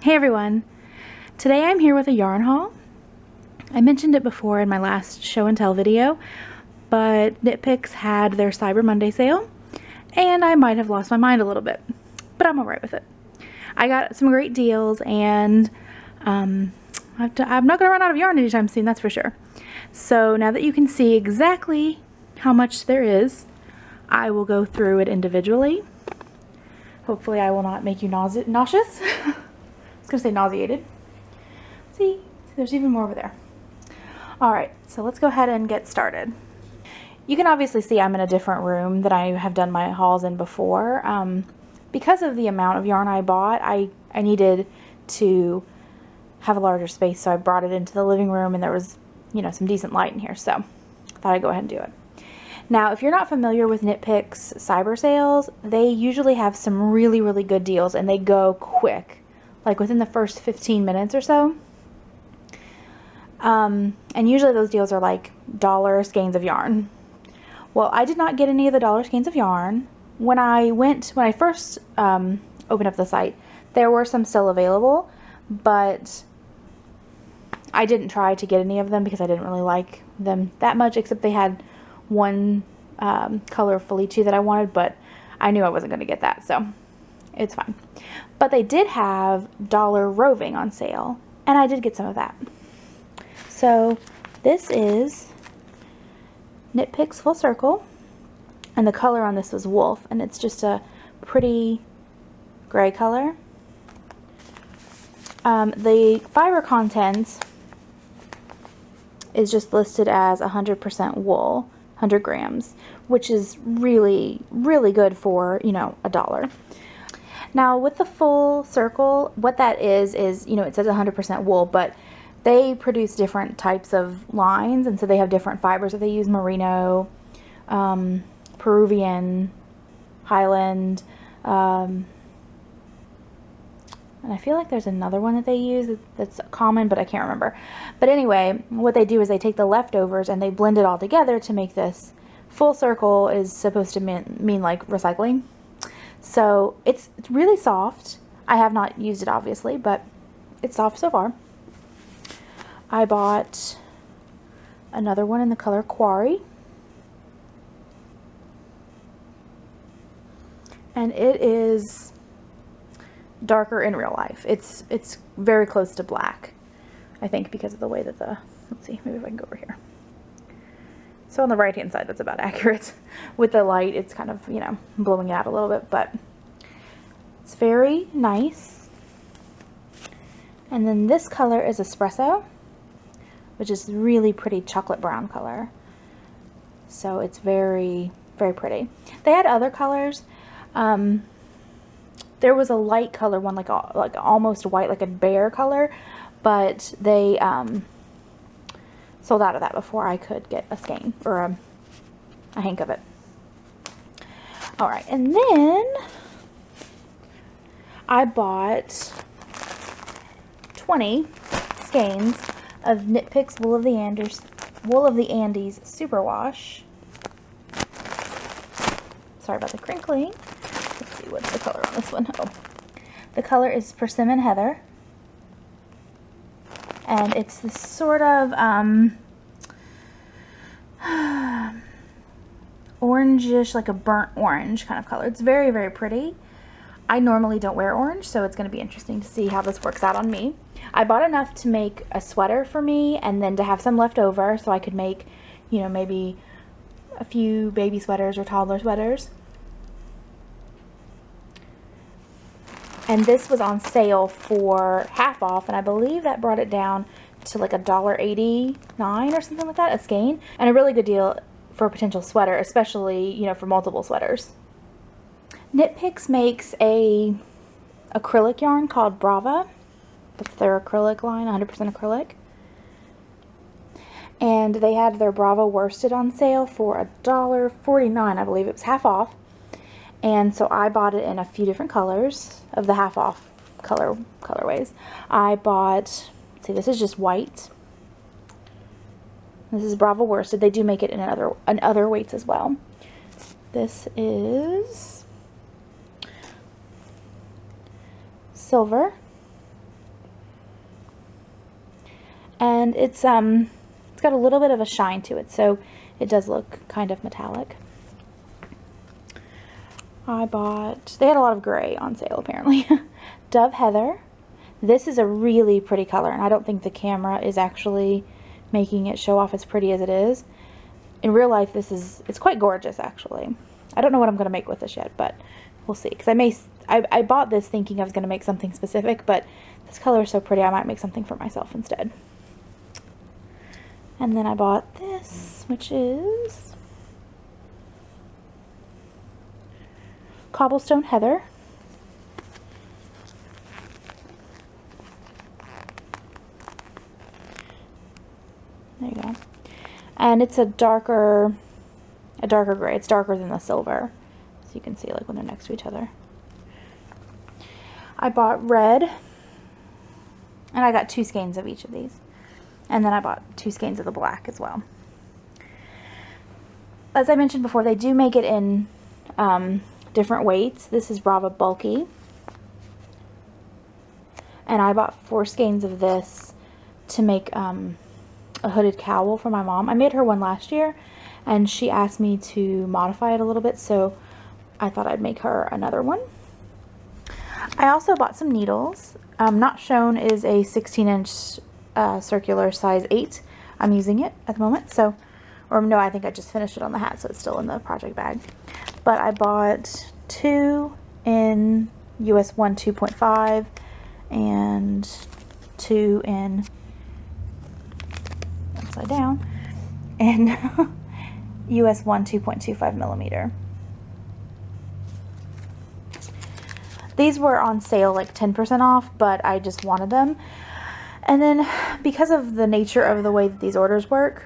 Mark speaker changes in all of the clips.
Speaker 1: Hey everyone! Today I'm here with a yarn haul. I mentioned it before in my last show and tell video, but Knit Picks had their Cyber Monday sale, and I might have lost my mind a little bit, but I'm alright with it. I got some great deals, and I'm not going to run out of yarn anytime soon, that's for sure. So now that you can see exactly how much there is, I will go through it individually. Hopefully I will not make you nauseous. I was going to say nauseated. See, there's even more over there. Alright, so let's go ahead and get started. You can obviously see I'm in a different room than I have done my hauls in before. Because of the amount of yarn I bought, I needed to have a larger space, so I brought it into the living room, and there was, you know, some decent light in here, so I thought I'd go ahead and do it. Now, if you're not familiar with Knit Picks cyber sales, they usually have some really, really good deals, and they go quick. Like within the first 15 minutes or so. And usually those deals are like dollar skeins of yarn. Well, I did not get any of the dollar skeins of yarn. When I first opened up the site, there were some still available, but I didn't try to get any of them because I didn't really like them that much, except they had one color of Felici that I wanted, but I knew I wasn't going to get that, so it's fine. But they did have dollar roving on sale, and I did get some of that. So this is Knit Picks Full Circle, and the color on this was Wolf, and it's just a pretty gray color. The fiber content is just listed as 100% wool, 100 grams, which is really, really good for, you know, $1. Now with the Full Circle, what that is, you know, it says 100% wool, but they produce different types of lines, and so they have different fibers that they use: merino, Peruvian, Highland, and I feel like there's another one that they use that's common, but I can't remember. But anyway, what they do is they take the leftovers and they blend it all together to make this. Full Circle is supposed to mean like recycling. So it's really soft. I have not used it obviously, but it's soft so far. I bought another one in the color Quarry, and it is darker in real life. It's very close to black, I think, because of the way that let's see, maybe if I can go over here. So on the right hand side, that's about accurate. With the light, it's kind of, you know, blowing it out a little bit, but it's very nice. And then this color is Espresso, which is really pretty chocolate brown color. So it's very, very pretty. They had other colors. There was a light color one, like almost white, like a bear color, but they sold out of that before I could get a skein or a hank of it. All right, and then I bought 20 skeins of Knit Picks Wool of the Andes Superwash. Sorry about the crinkling. Let's see, what's the color on this one? Oh, the color is Persimmon Heather, and it's this sort of orangish, like a burnt orange kind of color. It's very, very pretty. I normally don't wear orange, so it's going to be interesting to see how this works out on me. I bought enough to make a sweater for me, and then to have some left over so I could make, you know, maybe a few baby sweaters or toddler sweaters. And this was on sale for half off, and I believe that brought it down to like $1.89 or something like that, a skein. And a really good deal for a potential sweater, especially, you know, for multiple sweaters. Knit Picks makes a acrylic yarn called Brava. That's their acrylic line, 100% acrylic. And they had their Brava worsted on sale for $1.49, I believe. It was half off. And so I bought it in a few different colors of the half off colorways. I bought, see, this is just white. This is Brava worsted. They do make it in other weights as well. This is silver, And it's got a little bit of a shine to it, so it does look kind of metallic. They had a lot of gray on sale apparently. Dove Heather. This is a really pretty color, and I don't think the camera is actually making it show off as pretty as it is. In real life, it's quite gorgeous actually. I don't know what I'm going to make with this yet, but we'll see. Because I bought this thinking I was going to make something specific, but this color is so pretty I might make something for myself instead. And then I bought this, which is Cobblestone Heather. There you go. And it's a darker gray. It's darker than the silver. So you can see like when they're next to each other. I bought red. And I got 2 skeins of each of these. And then I bought 2 skeins of the black as well. As I mentioned before, they do make it in different weights. This is Brava Bulky. And I bought 4 skeins of this to make a hooded cowl for my mom. I made her one last year, and she asked me to modify it a little bit, so I thought I'd make her another one. I also bought some needles. Not shown is a 16-inch circular size 8. I'm using it at the moment, so, or no, I think I just finished it on the hat, so it's still in the project bag. But I bought 2 in US 1 2.5 and 2 in upside down and US 1 2.25 millimeter. These were on sale like 10% off, but I just wanted them. And then because of the nature of the way that these orders work,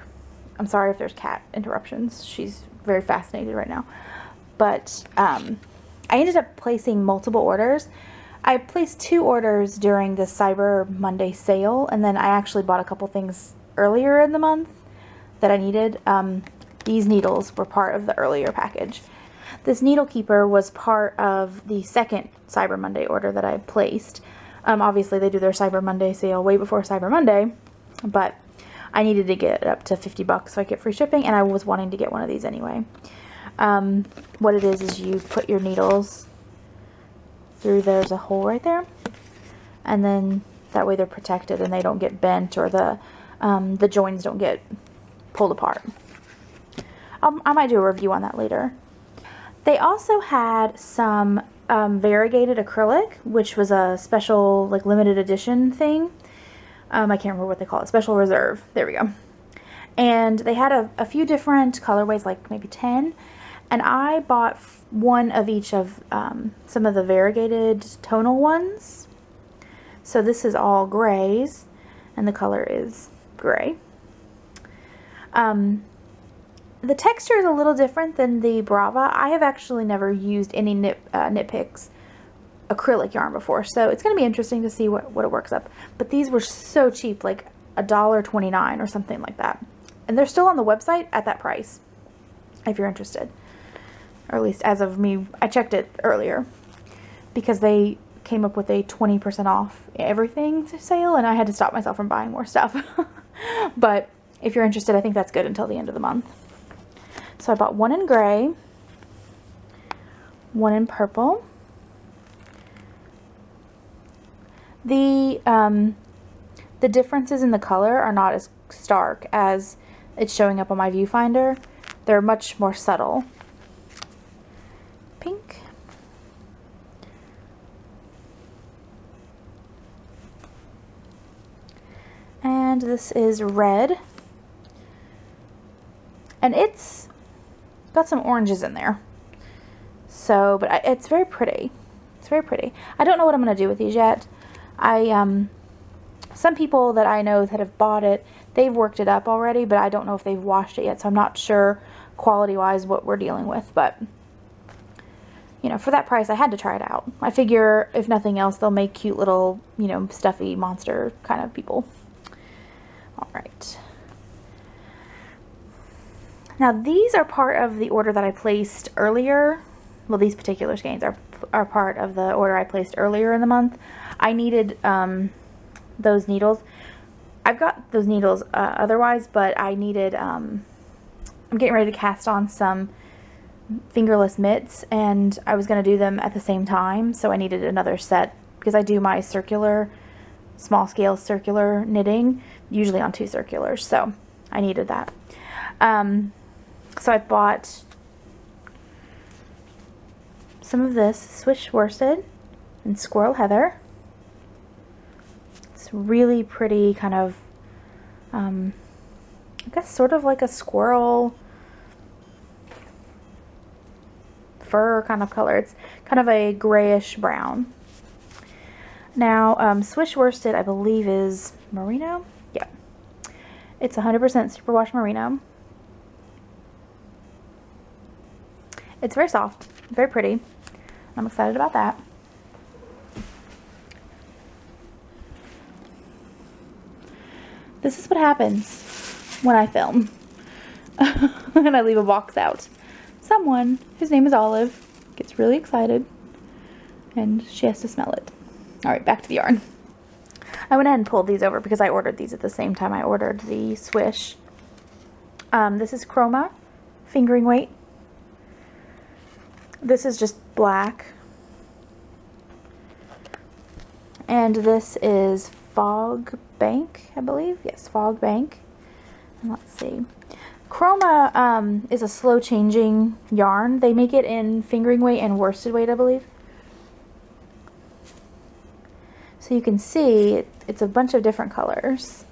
Speaker 1: I'm sorry if there's cat interruptions. She's very fascinated right now. But I ended up placing multiple orders. I placed 2 orders during the Cyber Monday sale, and then I actually bought a couple things earlier in the month that I needed. These needles were part of the earlier package. This needle keeper was part of the second Cyber Monday order that I placed. Obviously they do their Cyber Monday sale way before Cyber Monday, but I needed to get it up to 50 bucks so I get free shipping, and I was wanting to get one of these anyway. What it is you put your needles through, there's a hole right there, and then that way they're protected and they don't get bent, or the joins don't get pulled apart. I might do a review on that later. They also had some variegated acrylic, which was a special like limited edition thing. I can't remember what they call it. Special reserve. There we go. And they had a few different colorways, like maybe 10. And I bought 1 of each of some of the variegated tonal ones. So this is all grays, and the color is gray. The texture is a little different than the Brava. I have actually never used any Knit Picks acrylic yarn before, so it's going to be interesting to see what it works up. But these were so cheap, like $1.29 or something like that. And they're still on the website at that price, if you're interested. Or at least as of me, I checked it earlier, because they came up with a 20% off everything sale, and I had to stop myself from buying more stuff. But if you're interested, I think that's good until the end of the month. So I bought 1 in gray, 1 in purple. The differences in the color are not as stark as it's showing up on my viewfinder. They're much more subtle. Pink. And this is red. And it's got some oranges in there. So, but it's very pretty. It's very pretty. I don't know what I'm going to do with these yet. Some people that I know that have bought it, they've worked it up already, but I don't know if they've washed it yet, so I'm not sure quality-wise what we're dealing with. But, you know, for that price, I had to try it out. I figure, if nothing else, they'll make cute little, you know, stuffy monster kind of people. All right. Now, these are part of the order that I placed earlier. Well, these particular skeins are part of the order I placed earlier in the month. I needed those needles. I've got those needles otherwise, but I needed, I'm getting ready to cast on some fingerless mitts, and I was going to do them at the same time, so I needed another set because I do my circular, small scale circular knitting usually on 2 circulars, so I needed that. So I bought some of this Swish worsted and squirrel heather. It's really pretty, kind of I guess sort of like a squirrel fur kind of color. It's kind of a grayish brown. Now, Swish worsted, I believe, is merino. Yeah, it's 100% superwash merino. It's very soft, very pretty. I'm excited about that. This is what happens when I film and I leave a box out. Someone whose name is Olive gets really excited and she has to smell it. Alright, back to the yarn. I went ahead and pulled these over because I ordered these at the same time I ordered the Swish. This is Chroma, fingering weight. This is just black. And this is Fog Bank, I believe. Yes, Fog Bank. And let's see. Chroma is a slow changing yarn. They make it in fingering weight and worsted weight, I believe. So you can see it's a bunch of different colors.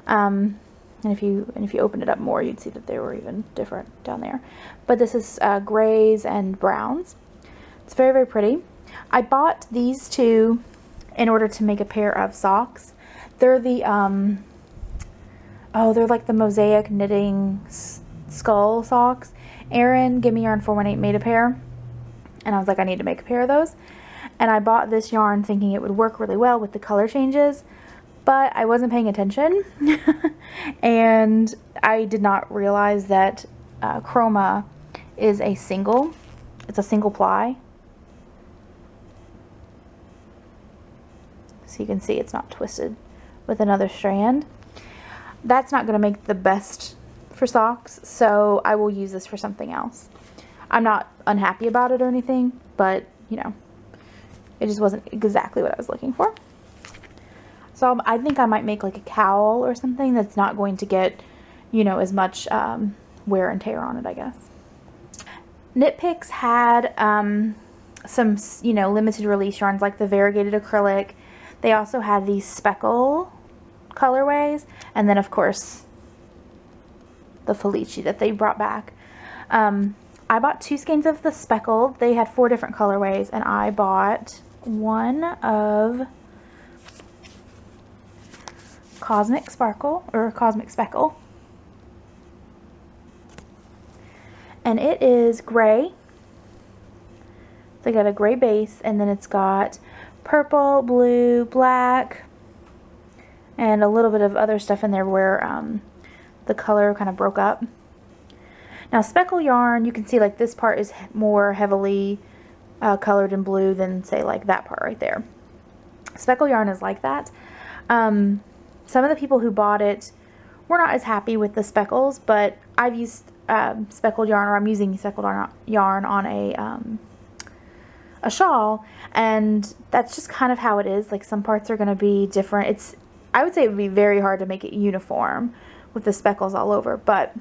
Speaker 1: And if you open it up more, you'd see that they were even different down there. But this is grays and browns. It's very, very pretty. I bought these two in order to make a pair of socks. They're the they're like the mosaic knitting skull socks. Erin, Gimme Yarn 418, made a pair, and I was like, I need to make a pair of those. And I bought this yarn thinking it would work really well with the color changes, but I wasn't paying attention and I did not realize that Chroma is a single ply. So you can see it's not twisted with another strand. That's not going to make the best for socks, so I will use this for something else. I'm not unhappy about it or anything, but you know, it just wasn't exactly what I was looking for. So I think I might make like a cowl or something that's not going to get, you know, as much wear and tear on it, I guess. Knit Picks had some, you know, limited release yarns like the variegated acrylic. They also had these speckle colorways, and then of course the Felici that they brought back. I bought 2 skeins of the speckled. They had 4 different colorways, and I bought one of Cosmic Sparkle, or Cosmic Speckle. And it is gray. They got a gray base, and then it's got purple, blue, black, and a little bit of other stuff in there where the color kind of broke up. Now speckle yarn, you can see like this part is more heavily colored in blue than say like that part right there. Speckle yarn is like that. Some of the people who bought it were not as happy with the speckles, but I've used speckled yarn, or I'm using speckled yarn on a shawl, and that's just kind of how it is. Like some parts are going to be different. I would say it would be very hard to make it uniform with the speckles all over, but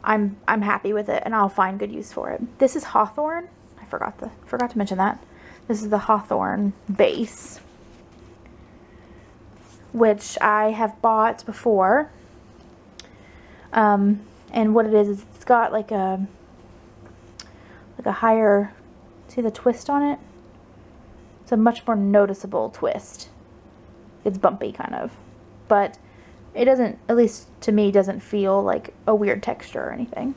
Speaker 1: I'm happy with it, and I'll find good use for it. This is Hawthorne. I forgot to mention that. This is the Hawthorne base, which I have bought before. And what it is it's got like a higher, see the twist on it? It's a much more noticeable twist. It's bumpy kind of, but it doesn't, at least to me, doesn't feel like a weird texture or anything.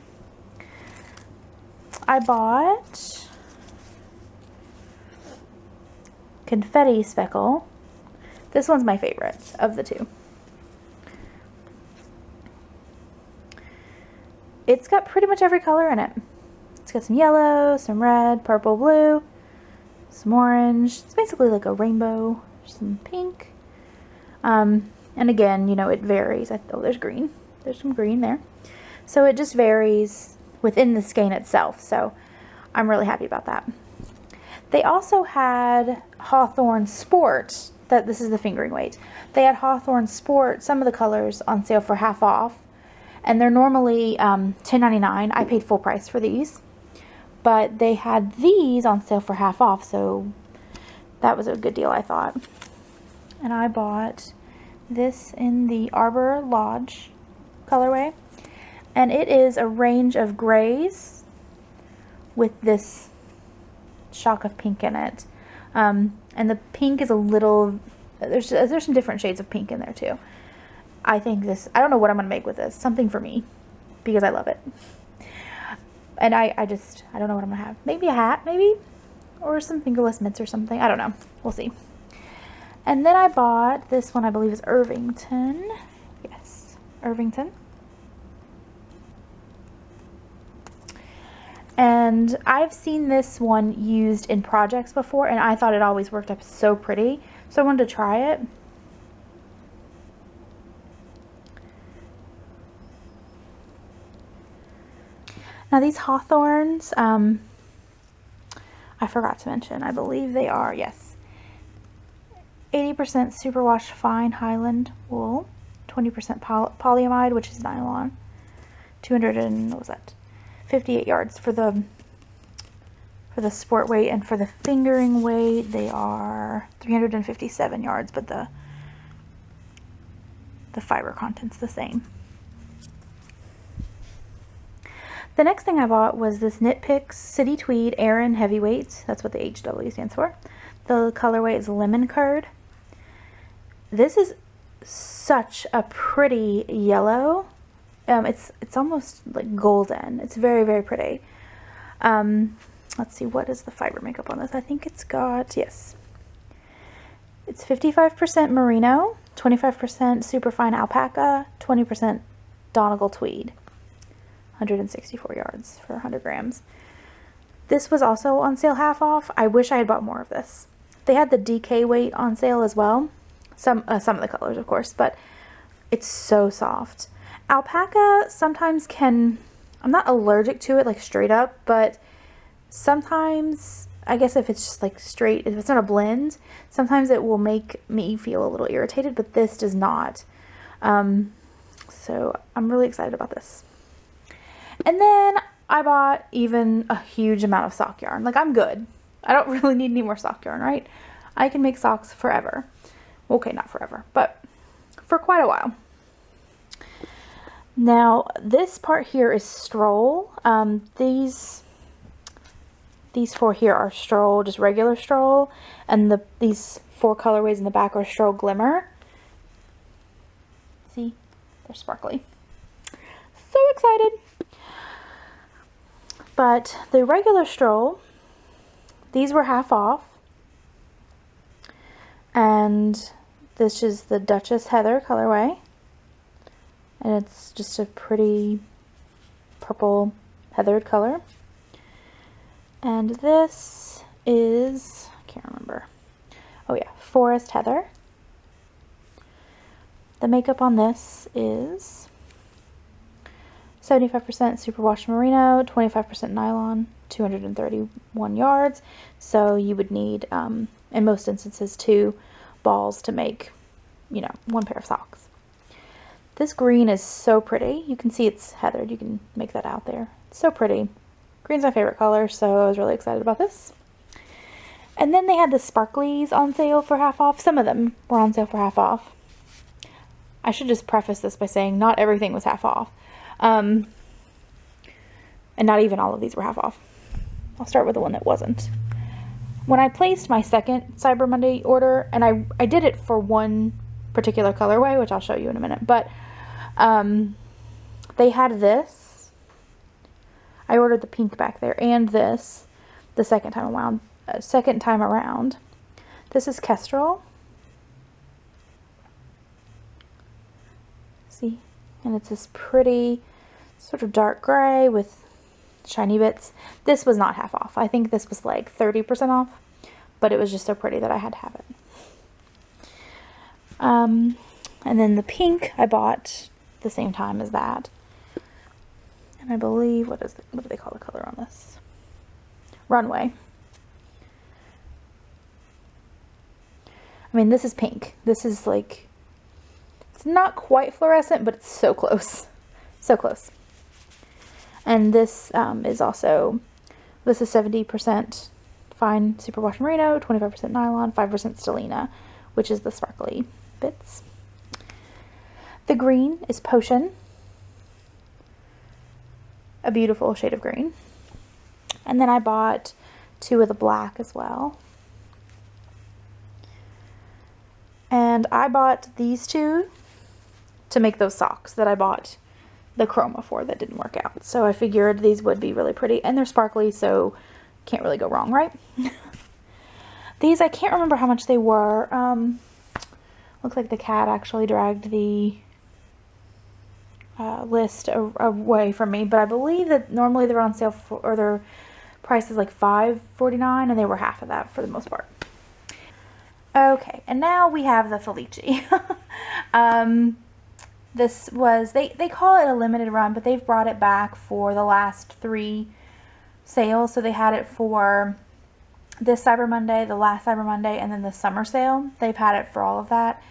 Speaker 1: I bought Confetti Speckle. This one's my favorite of the 2. It's got pretty much every color in it. It's got some yellow, some red, purple, blue, some orange. It's basically like a rainbow. Some pink. And again, you know, it varies. Oh, there's green. There's some green there. So it just varies within the skein itself. So I'm really happy about that. They also had Hawthorne Sport. This is the fingering weight. They had Hawthorne Sport, some of the colors on sale for half off. And they're normally $10.99. I paid full price for these. But they had these on sale for half off. So that was a good deal, I thought. And I bought this in the Arbor Lodge colorway. And it is a range of grays with this shock of pink in it. And the pink is a little, there's some different shades of pink in there too. I think this, I don't know what I'm going to make with this. Something for me, because I love it. And I don't know what I'm going to have. Maybe a hat, maybe? Or some fingerless mitts or something. I don't know. We'll see. And then I bought this one, I believe is Irvington. Yes, Irvington. And I've seen this one used in projects before, and I thought it always worked up so pretty. So I wanted to try it. Now these Hawthorns, I forgot to mention, I believe they are, yes, 80% Superwash fine Highland wool, 20% polyamide, which is nylon, 58 yards for the sport weight, and for the fingering weight they are 357 yards, but the fiber content's the same. The next thing I bought was this Knit Picks City Tweed Aran Heavyweight. That's what the HW stands for. The colorway is Lemon Curd. This is such a pretty yellow. It's almost like golden. It's very, very pretty. Let's see, what is the fiber makeup on this? I think it's got, yes. It's 55% merino, 25% superfine alpaca, 20% Donegal tweed. 164 yards for 100 grams. This was also on sale half off. I wish I had bought more of this. They had the DK weight on sale as well. Some of the colors, of course, but it's so soft. Alpaca sometimes can, I'm not allergic to it like straight up, but sometimes, I guess if it's just like straight, if it's not a blend, sometimes it will make me feel a little irritated, but this does not. So I'm really excited about this. And then I bought even a huge amount of sock yarn. Like, I'm good. I don't really need any more sock yarn, right? I can make socks forever. Okay, not forever, but for quite a while. Now, this part here is Stroll. These four here are Stroll, just regular Stroll. And these four colorways in the back are Stroll Glimmer. See? They're sparkly. So excited! But the regular Stroll, these were half off. And this is the Duchess Heather colorway. And it's just a pretty purple heathered color. And this is, I can't remember. Oh yeah, Forest Heather. The makeup on this is 75% superwash merino, 25% nylon, 231 yards. So you would need, in most instances, 2 balls to make, you know, 1 pair of socks. This green is so pretty. You can see it's heathered. You can make that out there. It's so pretty. Green's my favorite color, so I was really excited about this. And then they had the sparklies on sale for half off. Some of them were on sale for half off. I should just preface this by saying not everything was half off. And not even all of these were half off. I'll start with the one that wasn't. When I placed my second Cyber Monday order, and I did it for one particular colorway, which I'll show you in a minute, but they had this. I ordered the pink back there and this the second time around. This is Kestrel. See? And it's this pretty sort of dark gray with shiny bits. This was not half off. I think this was like 30% off, but it was just so pretty that I had to have it. And then the pink I bought the same time as that. And I believe, what do they call the color on this? Runway. I mean, this is pink. This is like, it's not quite fluorescent, but it's so close. So close. And this is also, this is 70% fine superwash merino, 25% nylon, 5% stellina, which is the sparkly bits. The green is Potion. A beautiful shade of green. And then I bought 2 of the black as well. And I bought these 2 to make those socks that I bought the Chroma for that didn't work out. So I figured these would be really pretty, and they're sparkly, so can't really go wrong, right? These, I can't remember how much they were. Looks like the cat actually dragged the list away from me, but I believe that normally they're on sale for, or their price is like $5.49, and they were half of that for the most part. Okay, and now we have the Felici. This was, they call it a limited run, but they've brought it back for the last 3 sales. So they had it for this Cyber Monday, the last Cyber Monday, and then the summer sale. They've had it for all of that.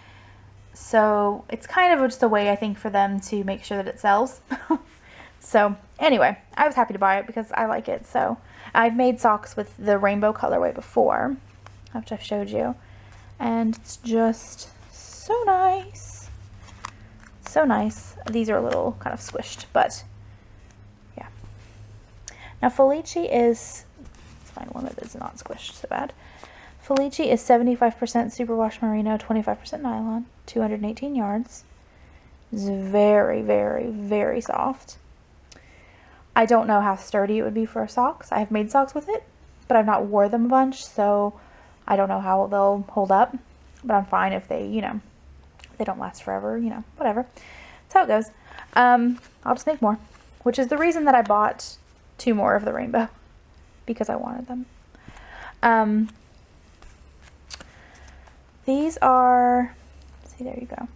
Speaker 1: So it's kind of just a way, I think, for them to make sure that it sells. So anyway, I was happy to buy it because I like it. So I've made socks with the rainbow colorway before, which I've showed you. And it's just so nice. So nice. These are a little kind of squished, but yeah. Now Felici is, let's find one that is not squished so bad. Felici is 75% superwash merino, 25% nylon, 218 yards. It's very, very, very soft. I don't know how sturdy it would be for socks. I have made socks with it, but I've not wore them a bunch, so I don't know how they'll hold up. But I'm fine if they, you know, they don't last forever, you know, whatever. That's how it goes. I'll just make more, which is the reason that I bought 2 more of the rainbow, because I wanted them. These are, see, there you go.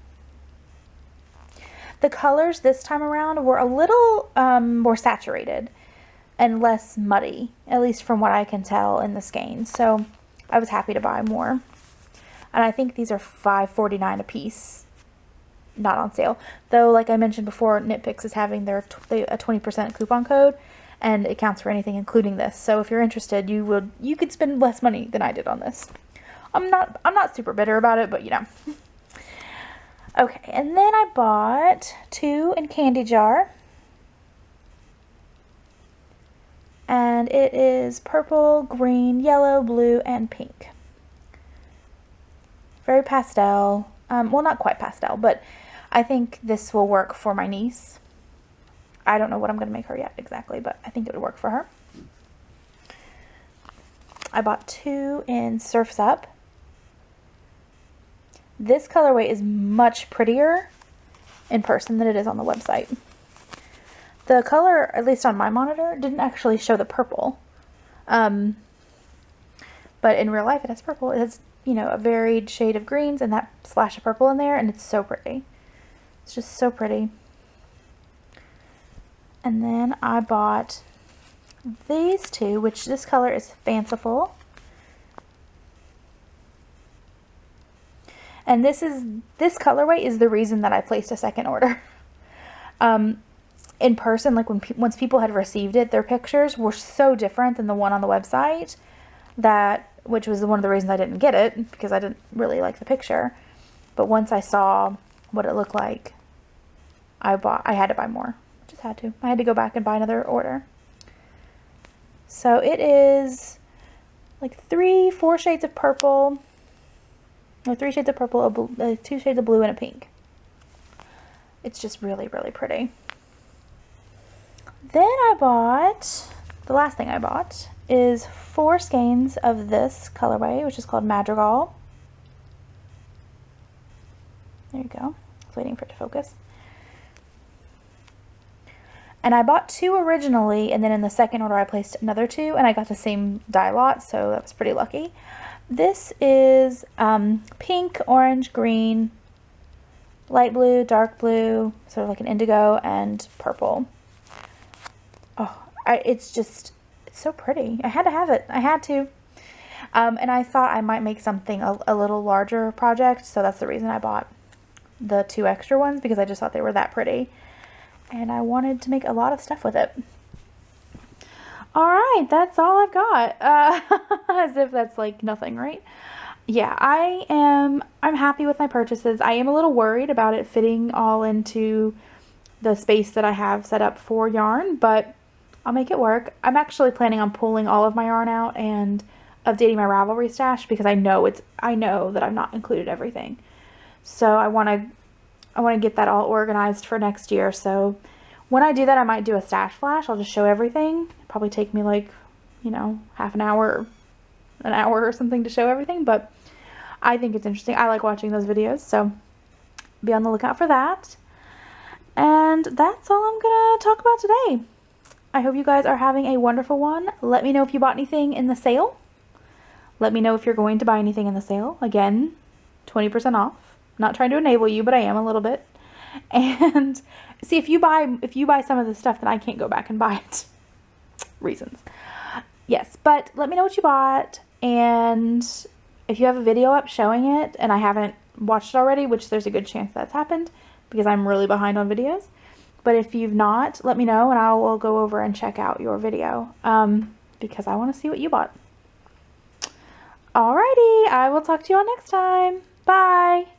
Speaker 1: The colors this time around were a little more saturated and less muddy, at least from what I can tell in the skeins. So I was happy to buy more. And I think these are $5.49 a piece, not on sale. Though, like I mentioned before, Knit Picks is having a 20% coupon code, and it counts for anything, including this. So if you're interested, you could spend less money than I did on this. I'm not super bitter about it, but you know. Okay, and then I bought 2 in Candy Jar. And it is purple, green, yellow, blue, and pink. Very pastel. Well, not quite pastel, but I think this will work for my niece. I don't know what I'm going to make her yet exactly, but I think it would work for her. I bought 2 in Surf's Up. This colorway is much prettier in person than it is on the website. The color, at least on my monitor, didn't actually show the purple. But in real life it has purple. It has, you know, a varied shade of greens and that splash of purple in there, and it's so pretty. It's just so pretty. And then I bought these 2, which this color is Fanciful. And this colorway is the reason that I placed a second order. In person, like once people had received it, their pictures were so different than the one on the website, which was one of the reasons I didn't get it, because I didn't really like the picture. But once I saw what it looked like, I had to buy more. Just had to. I had to go back and buy another order. So it is like 4 shades of purple. No, 3 shades of purple, 2 shades of blue, and a pink. It's just really, really pretty. Then I bought, the last thing I bought is 4 skeins of this colorway, which is called Madrigal. There you go. I was waiting for it to focus. And I bought 2 originally, and then in the second order I placed another 2, and I got the same dye lot, so that was pretty lucky. This is pink, orange, green, light blue, dark blue, sort of like an indigo, and purple. Oh, it's so pretty. I had to have it. I had to. And I thought I might make something a little larger project, so that's the reason I bought the 2 extra ones, because I just thought they were that pretty. And I wanted to make a lot of stuff with it. Alright, that's all I've got. As if that's like nothing, right? Yeah, I'm happy with my purchases. I am a little worried about it fitting all into the space that I have set up for yarn, but I'll make it work. I'm actually planning on pulling all of my yarn out and updating my Ravelry stash, because I know that I've not included everything. So I want to get that all organized for next year. So when I do that, I might do a stash flash. I'll just show everything. It'll probably take me like, half an hour or something to show everything, but I think it's interesting. I like watching those videos, so be on the lookout for that. And that's all I'm gonna talk about today. I hope you guys are having a wonderful one. Let me know if you bought anything in the sale. Let me know if you're going to buy anything in the sale. Again, 20% off. Not trying to enable you, but I am a little bit. And see, if you buy some of the stuff, then I can't go back and buy it. Reasons. Yes, but let me know what you bought, and if you have a video up showing it and I haven't watched it already, which there's a good chance that's happened because I'm really behind on videos. But if you've not, let me know and I will go over and check out your video because I want to see what you bought. Alrighty, I will talk to you all next time. Bye!